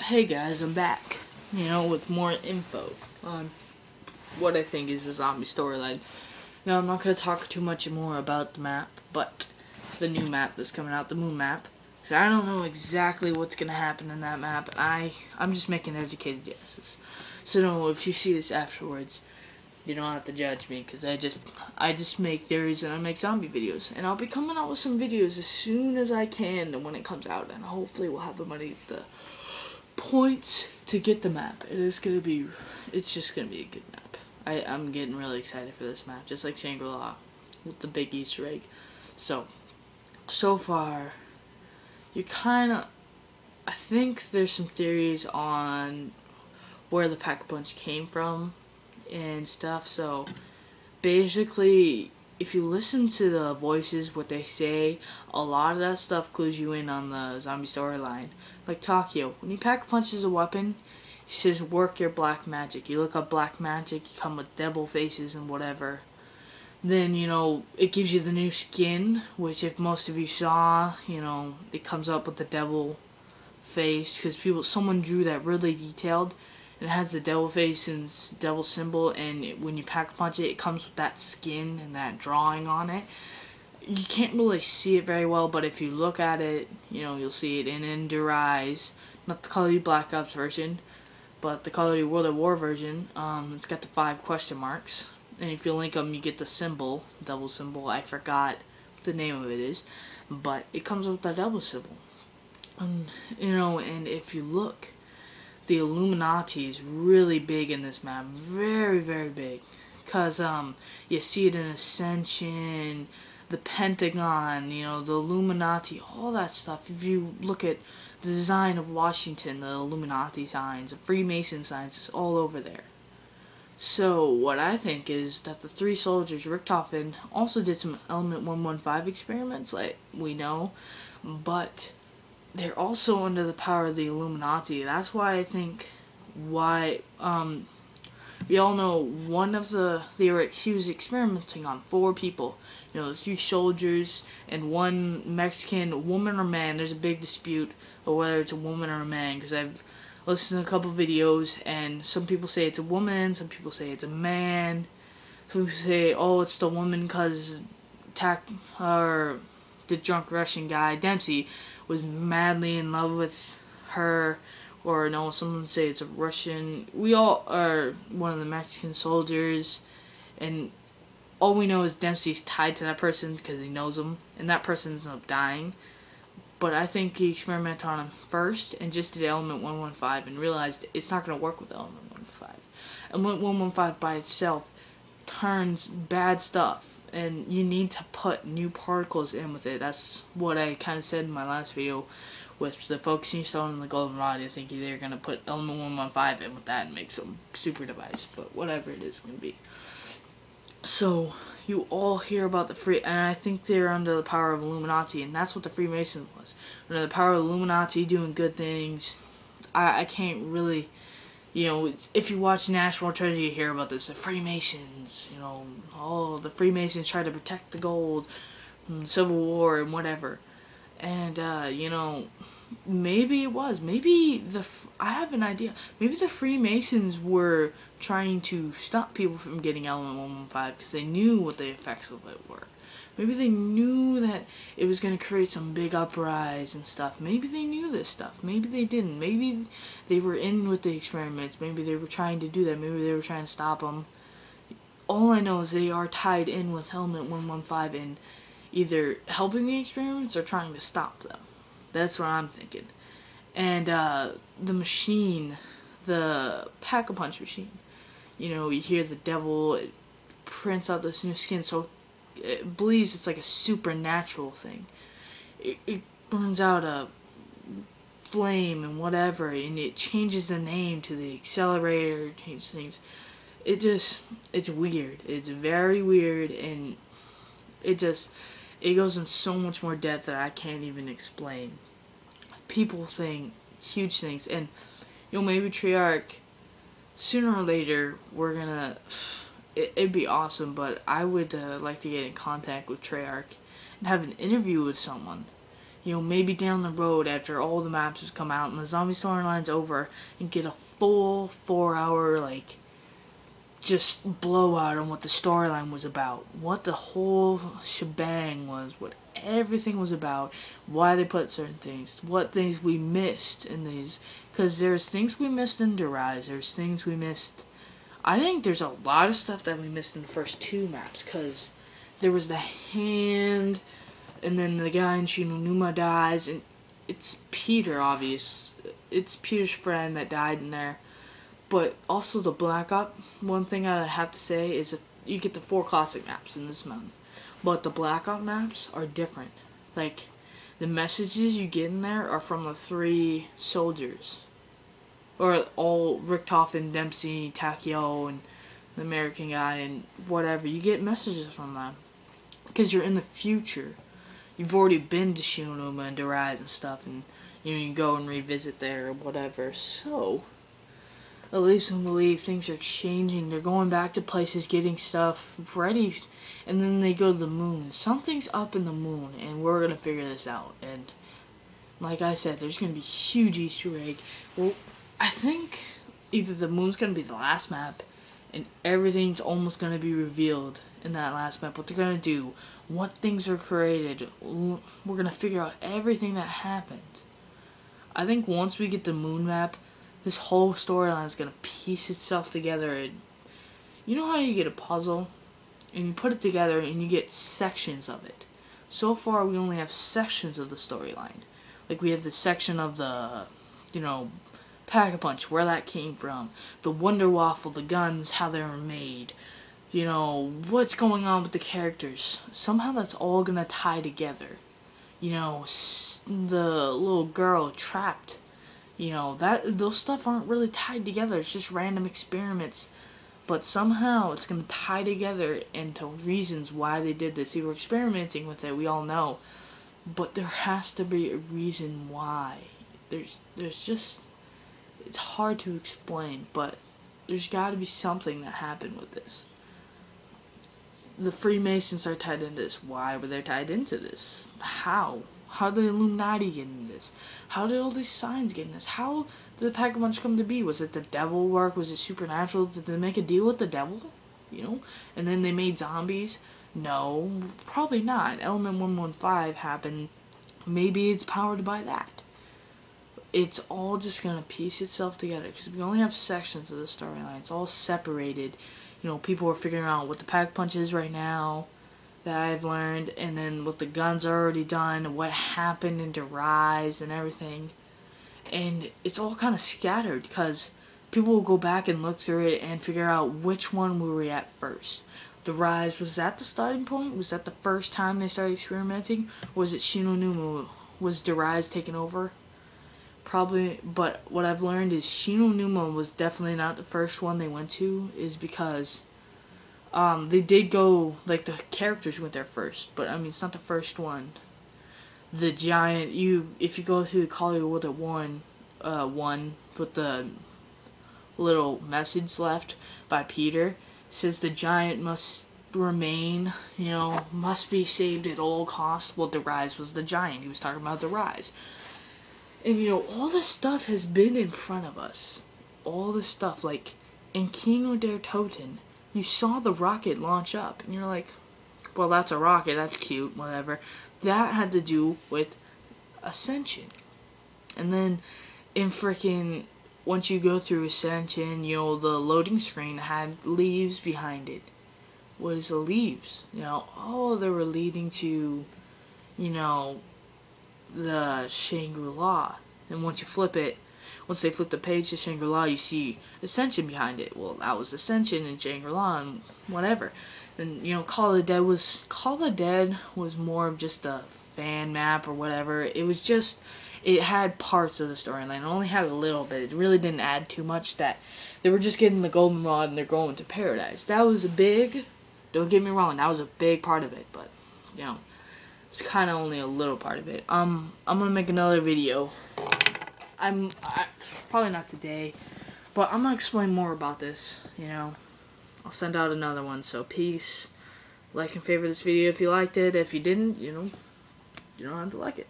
Hey guys, I'm back. With more info on what I think is the zombie storyline. Now, I'm not going to talk too much more about the map, but the new map that's coming out, the moon map. Because I don't know exactly what's going to happen in that map. I'm just making educated guesses. So no, if you see this afterwards, you don't have to judge me, because I just make theories and I make zombie videos. And I'll be coming out with some videos as soon as I can when it comes out. And hopefully we'll have the money, the points to get the map. It's just gonna be a good map. I'm getting really excited for this map, just like Shangri-La with the big Easter egg. So far, I think there's some theories on where the Pack-a-Punch came from and stuff. So basically, if you listen to the voices, what they say, a lot of that stuff clues you in on the zombie storyline. Like Takeo, when he Pack-a-Punches a weapon, he says, work your black magic. You look up black magic, you come with devil faces and whatever. Then, it gives you the new skin, which if most of you saw, it comes up with the devil face, because someone drew that really detailed. It has the devil face and devil symbol, and when you Pack-a-Punch it, it comes with that skin and that drawing on it. You can't really see it very well, but if you look at it, you'll see it in Endure Eyes. Not the Call of Duty Black Ops version, but the Call of Duty World at War version. It's got the 5 question marks. And if you link them, you get the symbol, devil symbol. I forgot what the name of it is, but it comes with that devil symbol. And if you look, the Illuminati is really big in this map. Very, very big. Because you see it in Ascension, the Pentagon, the Illuminati, all that stuff. If you look at the design of Washington, the Illuminati signs, the Freemason signs, it's all over there. So what I think is that the 3 soldiers, Richtofen, also did some Element 115 experiments, like we know, but they're also under the power of the Illuminati. That's why I think we all know he was experimenting on 4 people. The 3 soldiers and 1 Mexican woman or man. There's a big dispute of whether it's a woman or a man, because I've listened to a couple videos, and some people say it's a woman, some people say it's a man. Some people say, oh, it's the woman because the drunk Russian guy, Dempsey, was madly in love with her. Or no, someone say it's a Russian. We all are one of the Mexican soldiers, and all we know is Dempsey's tied to that person because he knows him, and that person ends up dying. But I think he experimented on him first and just did Element 115 and realized it's not going to work with Element 115. Element 115 by itself turns bad stuff, and you need to put new particles in with it. That's what I kind of said in my last video with the Focusing Stone and the Golden Rod. I think they're going to put Element 115 in with that and make some super device, but whatever it is going to be. So you all hear about and I think they're under the power of Illuminati, and that's what the Freemasons was. Under the power of Illuminati doing good things. I can't really, if you watch National Treasure, you hear about this. The Freemasons, the Freemasons try to protect the gold from the Civil War and whatever. And, maybe it was. I have an idea. Maybe the Freemasons were trying to stop people from getting Element 115 because they knew what the effects of it were. Maybe they knew that it was going to create some big uprise and stuff. Maybe they knew this stuff. Maybe they didn't. Maybe they were in with the experiments. Maybe they were trying to do that. Maybe they were trying to stop them. All I know is they are tied in with Element 115 in either helping the experiments or trying to stop them. That's what I'm thinking. And the machine, the Pack-a-Punch machine, you hear the devil, it prints out this new skin, so it believes it's like a supernatural thing. It burns out a flame and whatever, and it changes the name to the accelerator, changes things. It's weird. It's very weird, and it goes in so much more depth that I can't even explain. People think huge things, and maybe Treyarch, sooner or later, it'd be awesome, but I would like to get in contact with Treyarch and have an interview with someone. You know, maybe down the road after all the maps has come out and the zombie storyline's over, and get a full 4-hour, like, just blowout on what the storyline was about, what the whole shebang was, what everything was about, why they put certain things, what things we missed in these, because there's things we missed in The Rise, there's things we missed. I think there's a lot of stuff that we missed in the first 2 maps, because there was the hand, and then the guy in Shi No Numa dies, and it's Peter, obvious. It's Peter's friend that died in there. But also the Black Ops, one thing I have to say is that you get the 4 classic maps in this mode. But the Black Ops maps are different. Like, the messages you get in there are from the 3 soldiers. Or all Richtofen, Dempsey, Takeo, and the American guy, and whatever. You get messages from them. Because you're in the future. You've already been to Shi No Numa and The Rise and stuff, and you know, you go and revisit there or whatever. So, at least I believe things are changing. They're going back to places, getting stuff ready, and then they go to the moon. Something's up in the moon, and we're gonna figure this out. And like I said, there's gonna be huge Easter egg. Well, I think either the moon's gonna be the last map, and everything's almost gonna be revealed in that last map. What they're gonna do, what things are created. We're gonna figure out everything that happened. I think once we get the moon map, this whole storyline is gonna piece itself together. And you know how you get a puzzle and you put it together and you get sections of it. So far we only have sections of the storyline. Like we have the section of the, you know, Pack-a-Punch, where that came from, the Wonder Waffle, the guns, how they were made, you know, what's going on with the characters. Somehow that's all gonna tie together. You know, the little girl trapped. You know, those stuff aren't really tied together. It's just random experiments. But somehow it's going to tie together into reasons why they did this. They were experimenting with it, we all know. But there has to be a reason why. There's just, it's hard to explain, but there's got to be something that happened with this. The Freemasons are tied into this. Why were they tied into this? How? How did the Illuminati get in this? How did all these signs get in this? How did the Pack-a-Punch come to be? Was it the devil work? Was it supernatural? Did they make a deal with the devil? You know? And then they made zombies? No, probably not. Element 115 happened. Maybe it's powered by that. It's all just going to piece itself together. Because we only have sections of the storyline. It's all separated. You know, people are figuring out what the Pack-a-Punch is right now. That I've learned, and then what the guns are already done, what happened in The Rise and everything. And it's all kind of scattered because people will go back and look through it and figure out which one we were at first. The Rise, was that the starting point? Was that the first time they started experimenting? Or was it Shi No Numa? Was The Rise taken over? Probably, but what I've learned is Shi No Numa was definitely not the first one they went to, is because they did go, like, the characters went there first, but I mean, it's not the first one. The giant, if you go through Collier World at 1, with the little message left by Peter, it says the giant must remain, you know, must be saved at all costs. Well, The Rise was the giant. He was talking about The Rise. And, you know, all this stuff has been in front of us. All this stuff, like, in Kino der Toten, you saw the rocket launch up, and you're like, well, that's a rocket, that's cute, whatever. That had to do with Ascension. And then, in frickin', once you go through Ascension, you know, the loading screen had leaves behind it. What is the leaves? You know, oh, they were leading to, you know, the Shangri-La. And once you flip it, once they flip the page to Shangri-La, you see Ascension behind it. Well, that was Ascension and Shangri-La and whatever. And, you know, Call of the Dead was more of just a fan map or whatever. It was just, it had parts of the storyline. It only had a little bit. It really didn't add too much. That they were just getting the goldenrod and they're going to paradise. That was a big, don't get me wrong, that was a big part of it. But, you know, it's kind of only a little part of it. I'm gonna make another video. Probably not today, but I'm gonna explain more about this, you know. I'll send out another one, so peace. Like and favorite this video if you liked it. If you didn't, you know, you don't have to like it.